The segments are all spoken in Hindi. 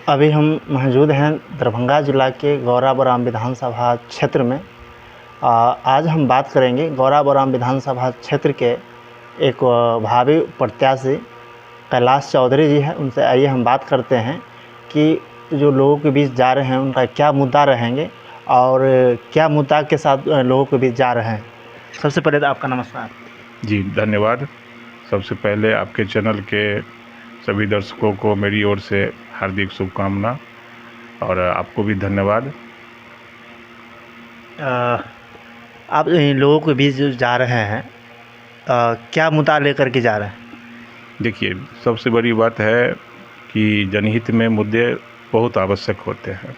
अभी हम मौजूद हैं दरभंगा जिला के गौराबौराम विधानसभा क्षेत्र में। आज हम बात करेंगे गौराबौराम विधानसभा क्षेत्र के एक भावी प्रत्याशी कैलाश चौधरी जी हैं। उनसे आइए हम बात करते हैं कि जो लोगों के बीच जा रहे हैं उनका क्या मुद्दा रहेंगे और क्या मुद्दा के साथ लोगों के बीच जा रहे हैं। सबसे पहले तो आपका नमस्कार। जी धन्यवाद। सबसे पहले आपके चैनल के सभी दर्शकों को मेरी ओर से हार्दिक शुभकामना और आपको भी धन्यवाद। आप इन लोगों के बीच जो जा रहे हैं क्या मुद्दा लेकर के जा रहे हैं? देखिए, सबसे बड़ी बात है कि जनहित में मुद्दे बहुत आवश्यक होते हैं।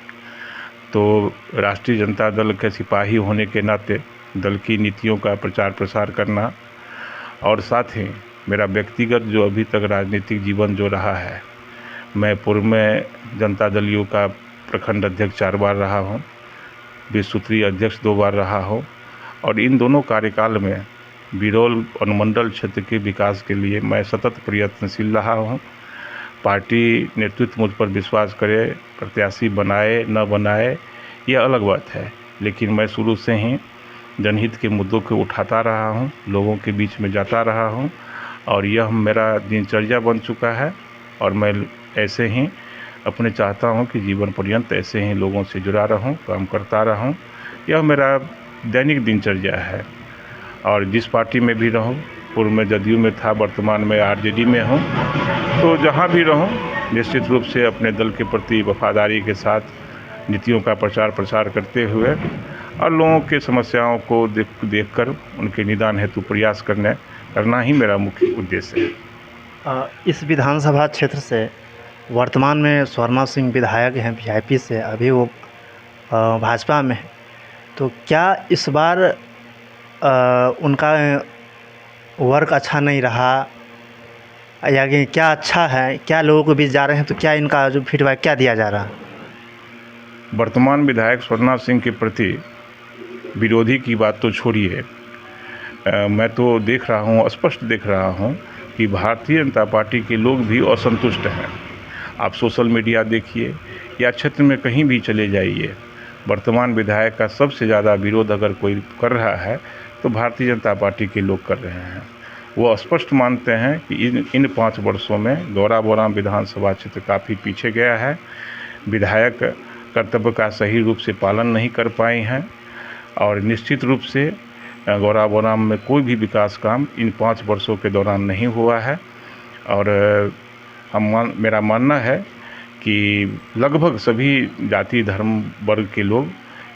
तो राष्ट्रीय जनता दल के सिपाही होने के नाते दल की नीतियों का प्रचार प्रसार करना और साथ ही मेरा व्यक्तिगत जो अभी तक राजनीतिक जीवन जो रहा है, मैं पूर्व में जनता दल यू का प्रखंड अध्यक्ष 4 बार रहा हूँ, विश्व सूत्रीय अध्यक्ष 2 बार रहा हूँ और इन दोनों कार्यकाल में बिरौल अनुमंडल क्षेत्र के विकास के लिए मैं सतत प्रयत्नशील रहा हूँ। पार्टी नेतृत्व मुझ पर विश्वास करे, प्रत्याशी बनाए न बनाए यह अलग बात है, लेकिन मैं शुरू से ही जनहित के मुद्दों को उठाता रहा हूँ, लोगों के बीच में जाता रहा हूँ और यह मेरा दिनचर्या बन चुका है और मैं ऐसे ही अपने चाहता हूँ कि जीवन पर्यंत ऐसे ही लोगों से जुड़ा रहूँ, काम करता रहूँ। यह मेरा दैनिक दिनचर्या है और जिस पार्टी में भी रहूँ, पूर्व में जदयू में था, वर्तमान में आरजेडी में हूँ, तो जहाँ भी रहूँ निश्चित रूप से अपने दल के प्रति वफादारी के साथ नीतियों का प्रचार प्रसार करते हुए और लोगों के समस्याओं को देखकर उनके निदान हेतु प्रयास करना ही मेरा मुख्य उद्देश्य है। इस विधानसभा क्षेत्र से वर्तमान में स्वर्णा सिंह विधायक हैं वीआईपी से, अभी वो भाजपा में है, तो क्या इस बार उनका वर्क अच्छा नहीं रहा या कि क्या अच्छा है? क्या लोगों के बीच जा रहे हैं तो क्या इनका जो फीडबैक क्या दिया जा रहा है? वर्तमान विधायक स्वर्णा सिंह के प्रति विरोधी की बात तो छोड़िए, मैं तो देख रहा हूँ, स्पष्ट देख रहा हूँ कि भारतीय जनता पार्टी के लोग भी असंतुष्ट हैं। आप सोशल मीडिया देखिए या क्षेत्र में कहीं भी चले जाइए, वर्तमान विधायक का सबसे ज़्यादा विरोध अगर कोई कर रहा है तो भारतीय जनता पार्टी के लोग कर रहे हैं। वो स्पष्ट मानते हैं कि इन 5 वर्षों में गौराबौराम विधानसभा क्षेत्र काफ़ी पीछे गया है, विधायक कर्तव्य का सही रूप से पालन नहीं कर पाए हैं और निश्चित रूप से गौराबौराम में कोई भी विकास काम इन 5 वर्षों के दौरान नहीं हुआ है। और मेरा मानना है कि लगभग सभी जाति धर्म वर्ग के लोग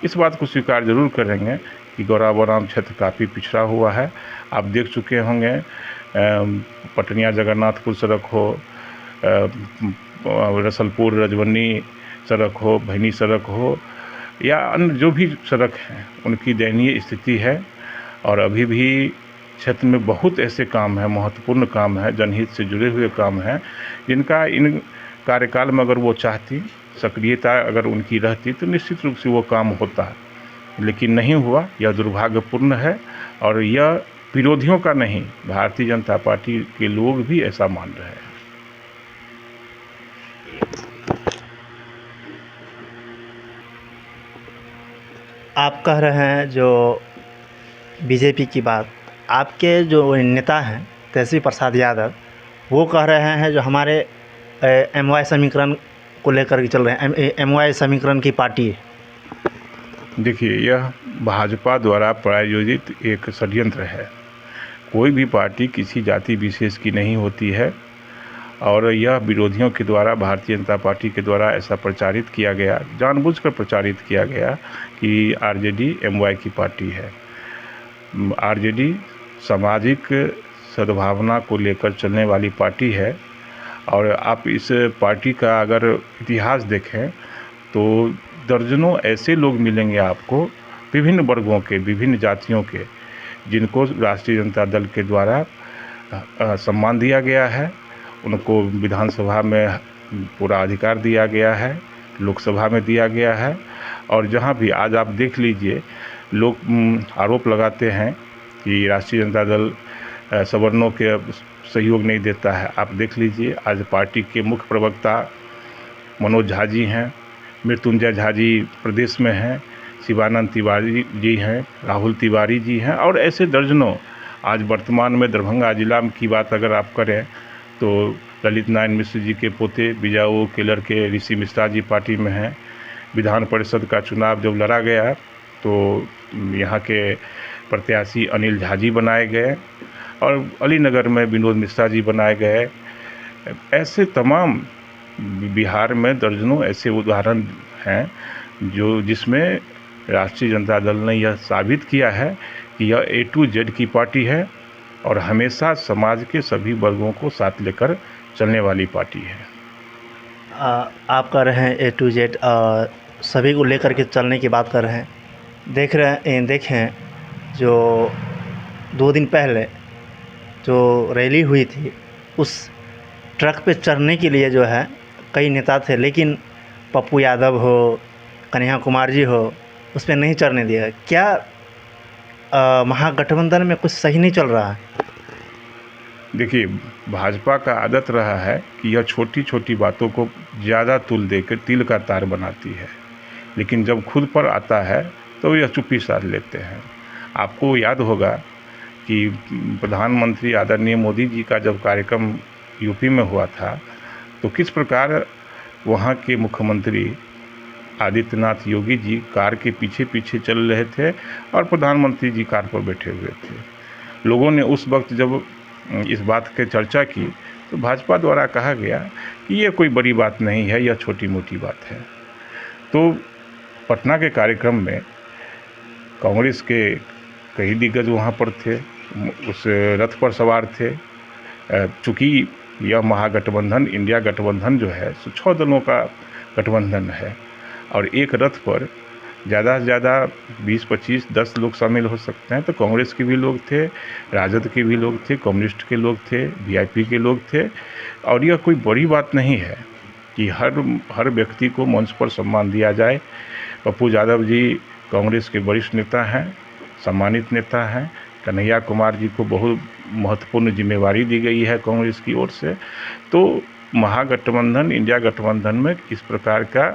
इस बात को स्वीकार जरूर करेंगे कि गौराबौराम क्षेत्र काफ़ी पिछड़ा हुआ है। आप देख चुके होंगे पटनिया जगन्नाथपुर सड़क हो, रसलपुर रजवन्नी सड़क हो, भैनी सड़क हो या अन्य जो भी सड़क हैं, उनकी दयनीय स्थिति है और अभी भी क्षेत्र में बहुत ऐसे काम हैं, महत्वपूर्ण काम हैं, जनहित से जुड़े हुए काम हैं, जिनका इन कार्यकाल में अगर वो चाहती, सक्रियता अगर उनकी रहती तो निश्चित रूप से वो काम होता, लेकिन नहीं हुआ। यह दुर्भाग्यपूर्ण है और यह विरोधियों का नहीं, भारतीय जनता पार्टी के लोग भी ऐसा मान रहे हैं। आप कह रहे हैं जो बीजेपी की बात, आपके जो नेता हैं तेजस्वी प्रसाद यादव, वो कह रहे हैं जो हमारे एमवाई समीकरण को लेकर के चल रहे हैं, एमवाई समीकरण की पार्टी है। देखिए, यह भाजपा द्वारा प्रायोजित एक षड्यंत्र है। कोई भी पार्टी किसी जाति विशेष की नहीं होती है और यह विरोधियों के द्वारा, भारतीय जनता पार्टी के द्वारा ऐसा प्रचारित किया गया, जानबूझकर प्रचारित किया गया कि आरजेडी एमवाई की पार्टी है। आरजेडी सामाजिक सद्भावना को लेकर चलने वाली पार्टी है और आप इस पार्टी का अगर इतिहास देखें तो दर्जनों ऐसे लोग मिलेंगे आपको, विभिन्न वर्गों के, विभिन्न जातियों के, जिनको राष्ट्रीय जनता दल के द्वारा सम्मान दिया गया है, उनको विधानसभा में पूरा अधिकार दिया गया है, लोकसभा में दिया गया है और जहां भी आज आप देख लीजिए, लोग आरोप लगाते हैं कि राष्ट्रीय जनता दल सवर्णों के सहयोग नहीं देता है। आप देख लीजिए, आज पार्टी के मुख्य प्रवक्ता मनोज झा जी हैं, मृत्युंजय झा जी प्रदेश में हैं, शिवानंद तिवारी जी हैं, राहुल तिवारी जी हैं, और ऐसे दर्जनों। आज वर्तमान में दरभंगा जिला की बात अगर आप करें तो ललित नारायण मिश्र जी के पोते बिजाऊ के लड़के ऋषि मिश्रा जी पार्टी में हैं। विधान परिषद का चुनाव जब लड़ा गया तो यहाँ के प्रत्याशी अनिल झा जी बनाए गए और अलीनगर में विनोद मिश्रा जी बनाए गए। ऐसे तमाम बिहार में दर्जनों ऐसे उदाहरण हैं जिसमें राष्ट्रीय जनता दल ने यह साबित किया है कि यह A to Z की पार्टी है और हमेशा समाज के सभी वर्गों को साथ लेकर चलने वाली पार्टी है। आप कह रहे हैं A to Z सभी को लेकर के चलने की बात कर रहे हैं। देखें जो 2 दिन पहले जो रैली हुई थी उस ट्रक पे चढ़ने के लिए जो है कई नेता थे, लेकिन पप्पू यादव हो, कन्हैया कुमार जी हो, उस पर नहीं चढ़ने दिया। क्या महागठबंधन में कुछ सही नहीं चल रहा है? देखिए, भाजपा का आदत रहा है कि यह छोटी छोटी बातों को ज़्यादा तुल देकर तिल का तार बनाती है, लेकिन जब खुद पर आता है तो यह चुप्पी साध लेते हैं। आपको याद होगा कि प्रधानमंत्री आदरणीय मोदी जी का जब कार्यक्रम यूपी में हुआ था तो किस प्रकार वहाँ के मुख्यमंत्री आदित्यनाथ योगी जी कार के पीछे पीछे चल रहे थे और प्रधानमंत्री जी कार पर बैठे हुए थे। लोगों ने उस वक्त जब इस बात की चर्चा की तो भाजपा द्वारा कहा गया कि ये कोई बड़ी बात नहीं है, यह छोटी मोटी बात है। तो पटना के कार्यक्रम में कांग्रेस के कई दिग्गज वहाँ पर थे, उस रथ पर सवार थे। चूँकि यह महागठबंधन इंडिया गठबंधन जो है 6 दलों का गठबंधन है और एक रथ पर ज़्यादा से ज़्यादा 20, 25, 10 लोग शामिल हो सकते हैं। तो कांग्रेस के भी लोग थे, राजद के भी लोग थे, कम्युनिस्ट के लोग थे, वीआईपी के लोग थे। और यह कोई बड़ी बात नहीं है कि हर व्यक्ति को मंच पर सम्मान दिया जाए। पप्पू यादव जी कांग्रेस के वरिष्ठ नेता हैं, सम्मानित नेता हैं। कन्हैया कुमार जी को बहुत महत्वपूर्ण जिम्मेवारी दी गई है कांग्रेस की ओर से। तो महागठबंधन इंडिया गठबंधन में इस प्रकार का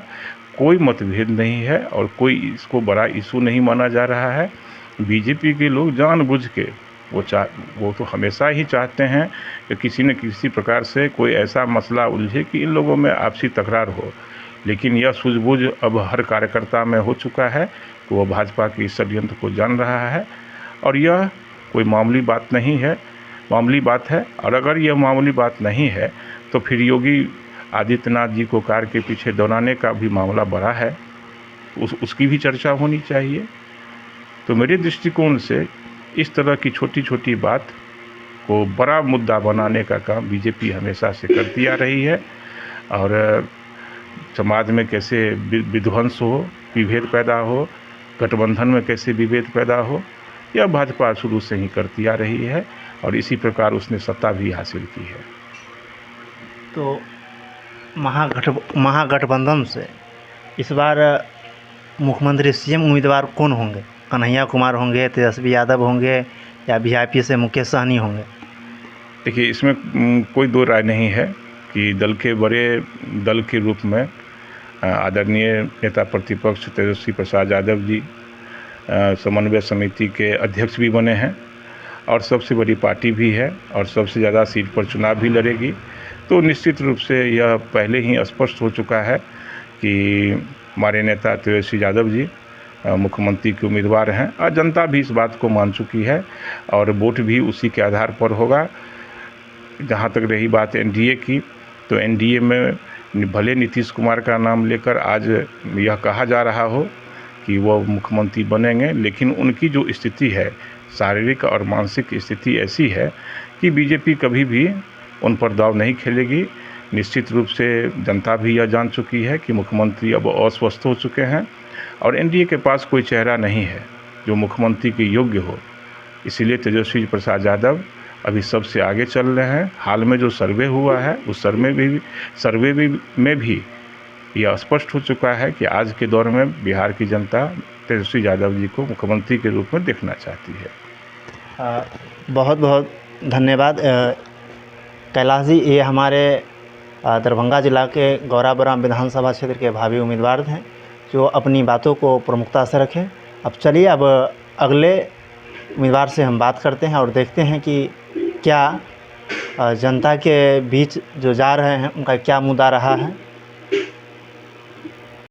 कोई मतभेद नहीं है और कोई इसको बड़ा इशू नहीं माना जा रहा है। बीजेपी के लोग जानबूझ के वो तो हमेशा ही चाहते हैं कि किसी न किसी प्रकार से कोई ऐसा मसला उलझे कि इन लोगों में आपसी तकरार हो, लेकिन यह सूझबूझ अब हर कार्यकर्ता में हो चुका है कि वो भाजपा के इस षड्यंत्र को जान रहा है और यह कोई मामूली बात नहीं है, मामूली बात है। और अगर यह मामूली बात नहीं है तो फिर योगी आदित्यनाथ जी को कार के पीछे दौड़ाने का भी मामला बड़ा है, उसकी भी चर्चा होनी चाहिए। तो मेरे दृष्टिकोण से इस तरह की छोटी छोटी बात को बड़ा मुद्दा बनाने का काम बीजेपी हमेशा से करती आ रही है और समाज में कैसे विध्वंस हो, विभेद पैदा हो, गठबंधन में कैसे विभेद पैदा हो, यह भाजपा शुरू से ही करती आ रही है और इसी प्रकार उसने सत्ता भी हासिल की है। तो महागठबंधन से इस बार मुख्यमंत्री सीएम उम्मीदवार कौन होंगे? कन्हैया कुमार होंगे, तेजस्वी यादव होंगे या वीआईपी से मुकेश सहनी होंगे? देखिए, इसमें कोई दो राय नहीं है कि दल के बड़े दल के रूप में आदरणीय नेता प्रतिपक्ष तेजस्वी प्रसाद यादव जी समन्वय समिति के अध्यक्ष भी बने हैं और सबसे बड़ी पार्टी भी है और सबसे ज़्यादा सीट पर चुनाव भी लड़ेगी। तो निश्चित रूप से यह पहले ही स्पष्ट हो चुका है कि हमारे नेता तेजस्वी यादव जी मुख्यमंत्री के उम्मीदवार हैं और जनता भी इस बात को मान चुकी है और वोट भी उसी के आधार पर होगा। जहाँ तक रही बात एनडीए की, तो एनडीए में भले नीतीश कुमार का नाम लेकर आज यह कहा जा रहा हो कि वो मुख्यमंत्री बनेंगे, लेकिन उनकी जो स्थिति है, शारीरिक और मानसिक स्थिति ऐसी है कि बीजेपी कभी भी उन पर दाव नहीं खेलेगी। निश्चित रूप से जनता भी यह जान चुकी है कि मुख्यमंत्री अब अस्वस्थ हो चुके हैं और एनडीए के पास कोई चेहरा नहीं है जो मुख्यमंत्री के योग्य हो। इसीलिए तेजस्वी प्रसाद यादव अभी सबसे आगे चल रहे हैं। हाल में जो सर्वे हुआ है उस सर्वे में भी यह स्पष्ट हो चुका है कि आज के दौर में बिहार की जनता तेजस्वी यादव जी को मुख्यमंत्री के रूप में देखना चाहती है। बहुत बहुत धन्यवाद कैलाश जी, ये हमारे दरभंगा जिला के गौराबौराम विधानसभा क्षेत्र के भावी उम्मीदवार हैं, जो अपनी बातों को प्रमुखता से रखें। अब चलिए अब अगले उम्मीदवार से हम बात करते हैं और देखते हैं कि क्या जनता के बीच जो जा रहे हैं उनका क्या मुद्दा रहा है